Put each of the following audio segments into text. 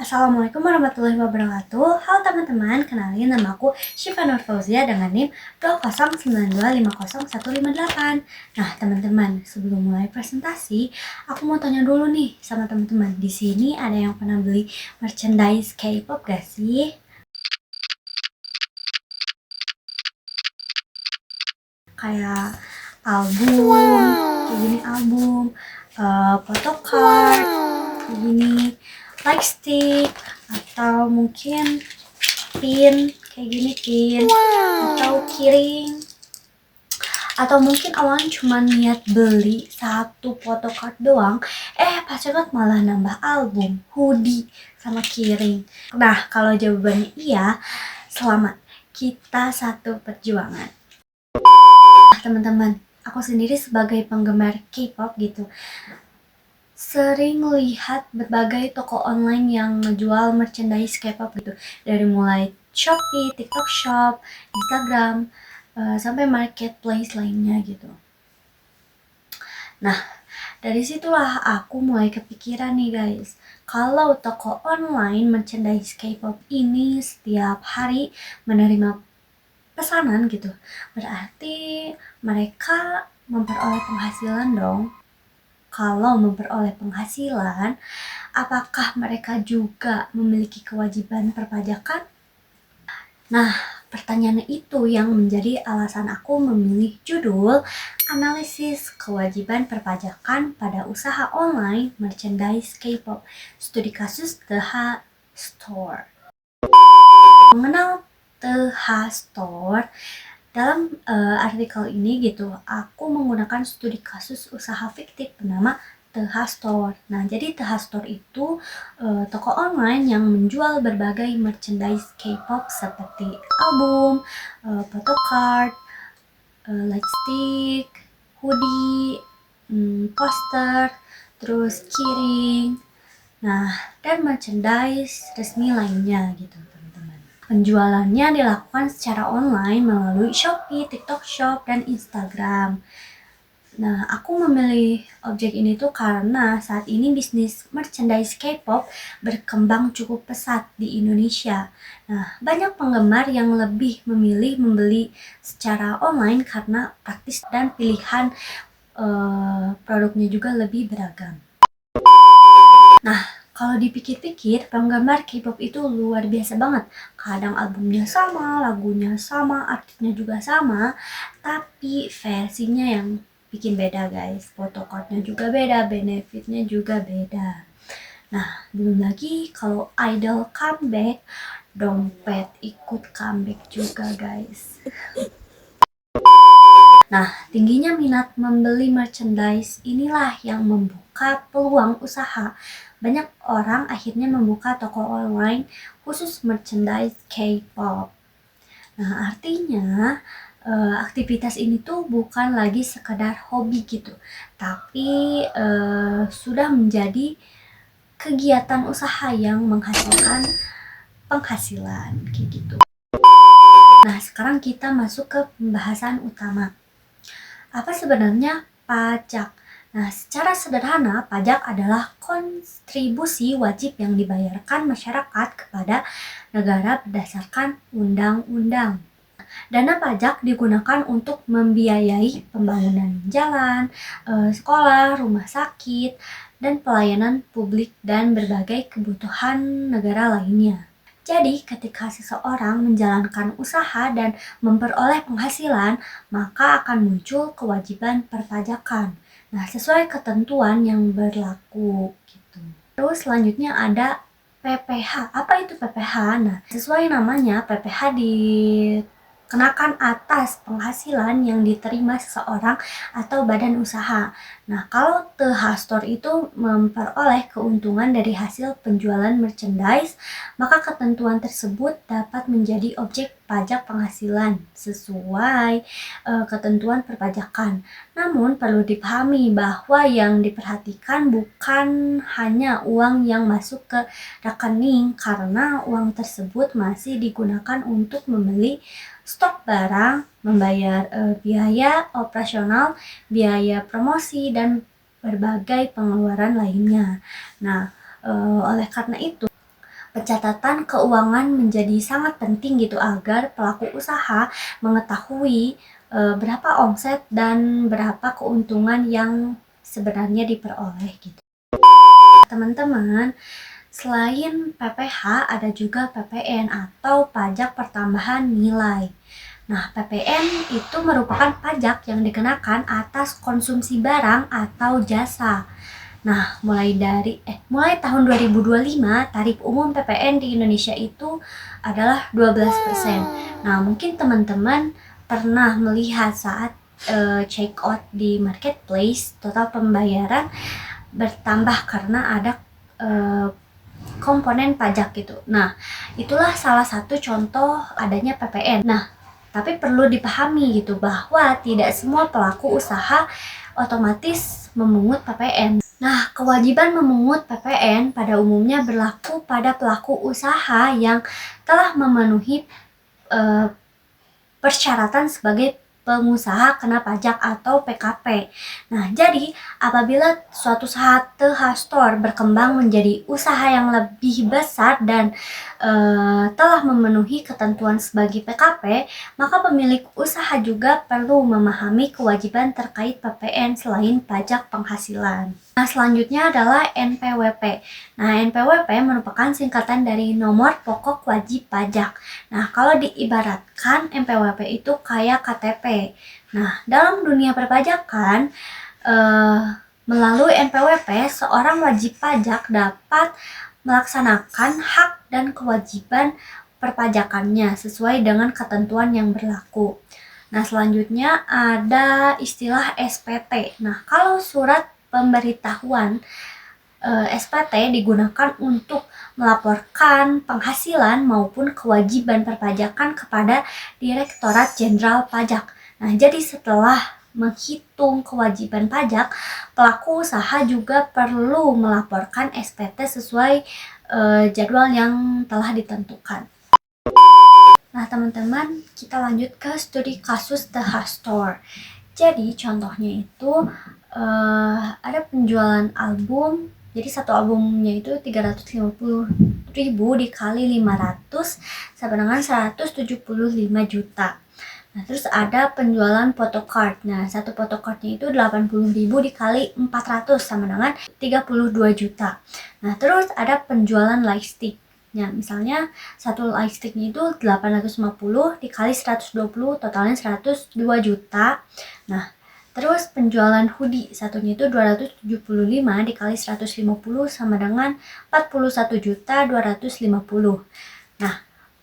Assalamualaikum warahmatullahi wabarakatuh. Halo teman-teman, kenalin nama aku Syifa Nur Fauzia dengan NIM 209250158. Nah, teman-teman, sebelum mulai presentasi, aku mau tanya dulu nih sama teman-teman. Di sini ada yang pernah beli merchandise K-pop gak sih? Kayak album, kayak gini album, photocard, kayak gini light stick, atau mungkin pin, kayak gini pin, atau keyring, atau mungkin awalnya cuma niat beli satu photocard doang, pas banget malah nambah album, hoodie, sama keyring. Nah, kalau jawabannya iya, selamat, kita satu perjuangan. Teman-teman, aku sendiri sebagai penggemar K-pop gitu, sering lihat berbagai toko online yang ngejual merchandise K-pop gitu, dari mulai Shopee, TikTok Shop, Instagram, sampai marketplace lainnya gitu. Nah, dari situlah aku mulai kepikiran nih guys, kalau toko online merchandise K-pop ini setiap hari menerima pesanan gitu, berarti mereka memperoleh penghasilan dong. Kalau memperoleh penghasilan, apakah mereka juga memiliki kewajiban perpajakan? Nah, pertanyaan itu yang menjadi alasan aku memilih judul Analisis Kewajiban Perpajakan pada Usaha Online Merchandise K-pop, Studi Kasus TH Store. Mengenal TH Store, dalam artikel ini gitu, aku menggunakan studi kasus usaha fiktif bernama TH Store. Nah, jadi TH Store itu toko online yang menjual berbagai merchandise K-pop seperti album, photocard, lightstick, hoodie, poster, terus keyring, dan merchandise resmi lainnya gitu. Penjualannya dilakukan secara online melalui Shopee, TikTok Shop, dan Instagram. Nah, aku memilih objek ini tuh karena saat ini bisnis merchandise K-pop berkembang cukup pesat di Indonesia. Nah, banyak penggemar yang lebih memilih membeli secara online karena praktis dan pilihan produknya juga lebih beragam. Nah, kalau dipikir-pikir, penggemar K-pop itu luar biasa banget. Kadang albumnya sama, lagunya sama, artisnya juga sama, tapi versinya yang bikin beda guys. Photocardnya juga beda, benefitnya juga beda. Nah, belum lagi kalau idol comeback, dompet ikut comeback juga guys. Nah, tingginya minat membeli merchandise inilah yang membuka peluang usaha. Banyak orang akhirnya membuka toko online khusus merchandise K-pop. Nah, artinya aktivitas ini tuh bukan lagi sekedar hobi gitu, tapi sudah menjadi kegiatan usaha yang menghasilkan penghasilan kayak gitu. Nah, sekarang kita masuk ke pembahasan utama. Apa sebenarnya pajak? Nah, secara sederhana, pajak adalah kontribusi wajib yang dibayarkan masyarakat kepada negara berdasarkan undang-undang. Dana pajak digunakan untuk membiayai pembangunan jalan, sekolah, rumah sakit, dan pelayanan publik dan berbagai kebutuhan negara lainnya. Jadi, ketika seseorang menjalankan usaha dan memperoleh penghasilan, maka akan muncul kewajiban perpajakan. Nah, sesuai ketentuan yang berlaku gitu. Terus selanjutnya ada PPh. Apa itu PPh? Nah, sesuai namanya, PPh dikenakan atas penghasilan yang diterima seseorang atau badan usaha. Nah, kalau TH Store itu memperoleh keuntungan dari hasil penjualan merchandise, maka ketentuan tersebut dapat menjadi objek pajak penghasilan sesuai ketentuan perpajakan. Namun, perlu dipahami bahwa yang diperhatikan bukan hanya uang yang masuk ke rekening, karena uang tersebut masih digunakan untuk membeli stok barang, membayar biaya operasional, biaya promosi, dan berbagai pengeluaran lainnya. Nah, oleh karena itu, Pencatatan keuangan menjadi sangat penting gitu agar pelaku usaha mengetahui berapa omset dan berapa keuntungan yang sebenarnya diperoleh gitu. Teman-teman, selain PPh ada juga PPN atau pajak pertambahan nilai. Nah, PPN itu merupakan pajak yang dikenakan atas konsumsi barang atau jasa. Nah, mulai tahun 2025 tarif umum PPN di Indonesia itu adalah 12%. Nah, mungkin teman-teman pernah melihat saat check out di marketplace, total pembayaran bertambah karena ada komponen pajak gitu. Nah, itulah salah satu contoh adanya PPN. Nah, tapi perlu dipahami gitu bahwa tidak semua pelaku usaha otomatis memungut PPN. Nah, kewajiban memungut PPN pada umumnya berlaku pada pelaku usaha yang telah memenuhi persyaratan sebagai pengusaha kena pajak atau PKP. Nah, jadi apabila suatu saat Thehastor berkembang menjadi usaha yang lebih besar dan telah memenuhi ketentuan sebagai PKP, maka pemilik usaha juga perlu memahami kewajiban terkait PPN selain pajak penghasilan. Nah, selanjutnya adalah NPWP. Nah, NPWP merupakan singkatan dari nomor pokok wajib pajak. Nah, kalau diibaratkan NPWP itu kayak KTP. Nah, dalam dunia perpajakan, melalui NPWP, seorang wajib pajak dapat melaksanakan hak dan kewajiban perpajakannya sesuai dengan ketentuan yang berlaku. Nah, selanjutnya ada istilah SPT. Nah, kalau surat pemberitahuan SPT digunakan untuk melaporkan penghasilan maupun kewajiban perpajakan kepada Direktorat Jenderal Pajak. Nah, jadi setelah menghitung kewajiban pajak, pelaku usaha juga perlu melaporkan SPT sesuai jadwal yang telah ditentukan. Nah, teman-teman, kita lanjut ke studi kasus Thehastor. Jadi, contohnya itu ada penjualan album. Jadi satu albumnya itu 350.000 dikali 500 sama dengan 175 juta. Nah, terus ada penjualan photocard. Nah, satu photocardnya itu 80.000 dikali 400 sama dengan 32 juta. Nah, terus ada penjualan lightstick. Nah, misalnya satu lightsticknya itu 850 dikali 120 totalnya 102 juta. Nah, terus penjualan hoodie satunya itu 275 dikali 150 sama dengan 41.250. Nah,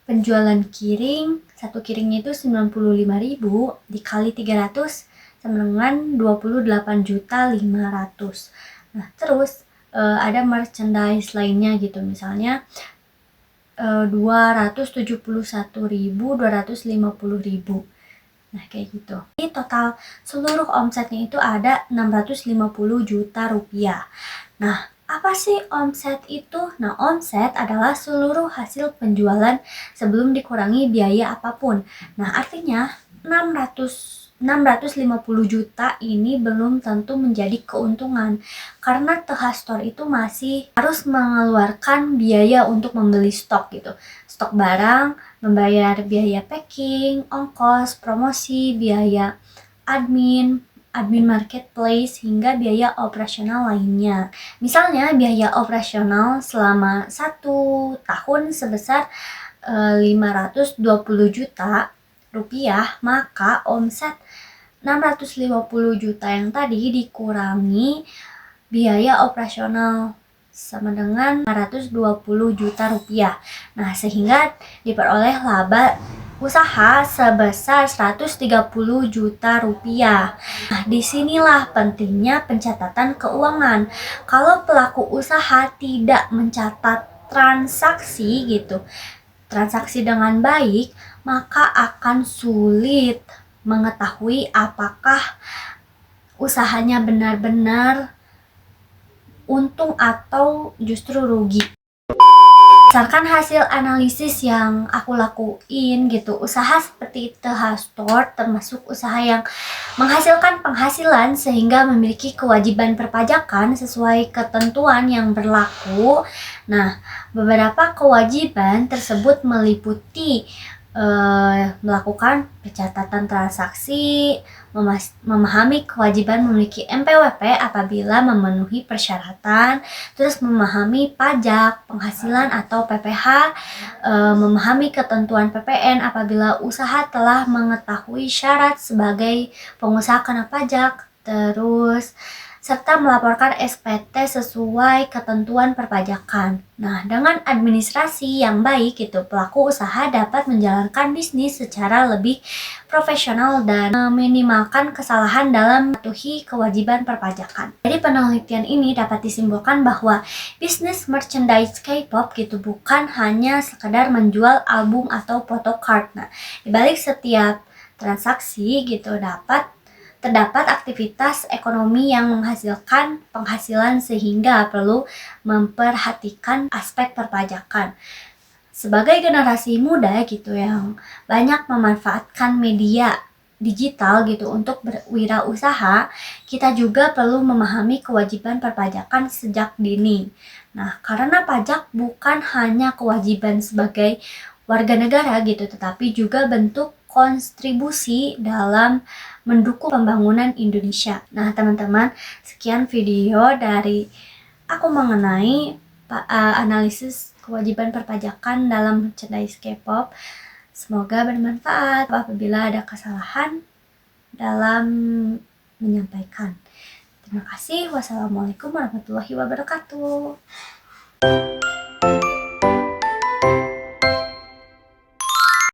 penjualan kiring, satu kiringnya itu 95.000 dikali 300 sama dengan 28.500. Nah, terus ada merchandise lainnya gitu, misalnya 271.250.000. Nah, kayak gitu. Jadi total seluruh omsetnya itu ada 650 juta rupiah. Nah, apa sih omset itu? Nah, omset adalah seluruh hasil penjualan sebelum dikurangi biaya apapun. Nah, artinya 650 juta ini belum tentu menjadi keuntungan karena Thehastor itu masih harus mengeluarkan biaya untuk membeli stok gitu. Stok barang, membayar biaya packing, ongkos, promosi, biaya admin marketplace, hingga biaya operasional lainnya. Misalnya biaya operasional selama 1 tahun sebesar 520 juta rupiah, maka omset 650 juta yang tadi dikurangi biaya operasional sama dengan 520 juta rupiah. Nah, sehingga diperoleh laba usaha sebesar 130 juta rupiah. Nah, disinilah pentingnya pencatatan keuangan. Kalau pelaku usaha tidak mencatat transaksi dengan baik, maka akan sulit mengetahui apakah usahanya benar-benar untung atau justru rugi. Berdasarkan hasil analisis yang aku lakuin gitu, usaha seperti TH Store termasuk usaha yang menghasilkan penghasilan sehingga memiliki kewajiban perpajakan sesuai ketentuan yang berlaku. Nah, beberapa kewajiban tersebut meliputi melakukan pencatatan transaksi, memahami kewajiban memiliki NPWP apabila memenuhi persyaratan, terus memahami pajak, penghasilan atau PPh, memahami ketentuan PPN apabila usaha telah mengetahui syarat sebagai pengusaha kena pajak, terus serta melaporkan SPT sesuai ketentuan perpajakan. Nah, dengan administrasi yang baik gitu, pelaku usaha dapat menjalankan bisnis secara lebih profesional dan meminimalkan kesalahan dalam mematuhi kewajiban perpajakan. Jadi penelitian ini dapat disimpulkan bahwa bisnis merchandise K-pop gitu bukan hanya sekedar menjual album atau photocard. Nah, di balik setiap transaksi gitu terdapat aktivitas ekonomi yang menghasilkan penghasilan sehingga perlu memperhatikan aspek perpajakan. Sebagai generasi muda gitu yang banyak memanfaatkan media digital gitu untuk berwirausaha, kita juga perlu memahami kewajiban perpajakan sejak dini. Nah, karena pajak bukan hanya kewajiban sebagai warga negara gitu, tetapi juga bentuk kontribusi dalam mendukung pembangunan Indonesia. Nah, teman-teman, sekian video dari aku mengenai analisis kewajiban perpajakan dalam merchandise K-pop. Semoga bermanfaat. Apabila ada kesalahan dalam menyampaikan. Terima kasih. Wassalamualaikum warahmatullahi wabarakatuh.